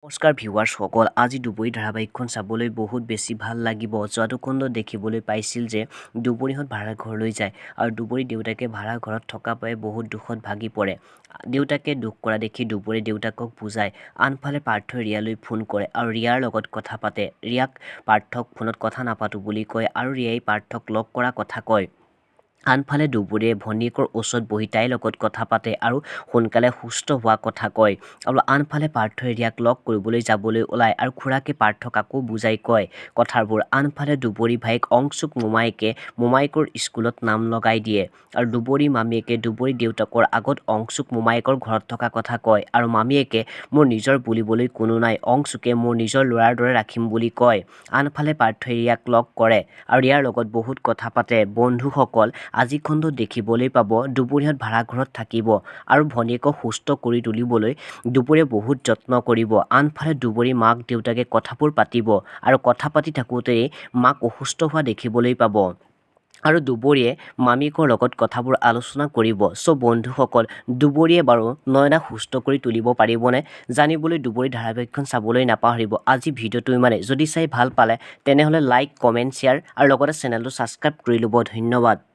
নমস্কাৰ ভিউৱাৰ্ছ সকল, আজি দুবৰি ধাৰাবাহিকখন চাবলৈ বহুত বেছি ভাল লাগিব। যোৱাটো খণ্ডত দেখিবলৈ পাইছিল যে দুবৰিহঁত ভাড়া ঘৰলৈ যায় আৰু দুবৰি দেউতাকে ভাড়া ঘৰত থকা পাই বহুত দুখত ভাগি পৰে। দেউতাকে দুখ কৰা দেখি দুবৰি দেউতাকক বুজায়। আনফালে পাৰ্থই ৰিয়ালৈ ফোন কৰে আৰু ৰিয়াৰ লগত কথা পাতে। ৰিয়াক পাৰ্থক ফোনত কথা নাপাতো বুলি কয় আৰু ৰিয়াই পাৰ্থক লগ কৰা কথা কয়। আনফালে দুবৰিয়ে ভনীয়েকৰ ওচৰত বহি তাইৰ লগত কথা পাতে আৰু সোনকালে সুস্থ হোৱা কথা কয়। আৰু আনফালে পাৰ্থই ৰিয়াক লগ কৰিবলৈ যাবলৈ ওলায় আৰু খুৰাকে পাৰ্থক আকৌ বুজাই কয় কথাবোৰ। আনফালে দুবৰি ভায়েক অংশুক মোমায়েকে মোমায়েকৰ স্কুলত নাম লগাই দিয়ে আৰু দুবৰি মামীয়েকে দুবৰি দেউতাকৰ আগত অংশুক মোমায়েকৰ ঘৰত থকা কথা কয় আৰু মামীয়েকে মোৰ নিজৰ বুলিবলৈ কোনো নাই, অংশুকে মোৰ নিজৰ ল'ৰাৰ দৰে ৰাখিম বুলি কয়। আনফালে পাৰ্থই ৰিয়াক লগ কৰে আৰু ৰিয়াৰ লগত বহুত কথা পাতে। বন্ধুসকল, আজি খণ্ডত দেখিবলৈ পাব দুবৰিহঁত ভাড়া ঘৰত থাকিব আৰু ভনীয়েকক সুস্থ কৰি তুলিবলৈ দুবৰিয়ে বহুত যত্ন কৰিব। আনফালে দুবৰি মাক দেউতাকে কথাবোৰ পাতিব আৰু কথা পাতি থাকোঁতেই মাক অসুস্থ হোৱা দেখিবলৈ পাব আৰু দুবৰিয়ে মামীকৰ লগত কথাবোৰ আলোচনা কৰিব। বন্ধুসকল, দুবৰিয়ে বাৰু নয়নাক সুস্থ কৰি তুলিব পাৰিবনে? জানিবলৈ দুবৰি ধাৰাবাহিকখন চাবলৈ নাপাহৰিব। আজি ভিডিঅ'টো ইমানে। যদি চাই ভাল পালে তেনেহ'লে লাইক, কমেণ্ট, শ্বেয়াৰ আৰু লগতে চেনেলটো ছাবস্ক্ৰাইব কৰি ল'ব। ধন্যবাদ।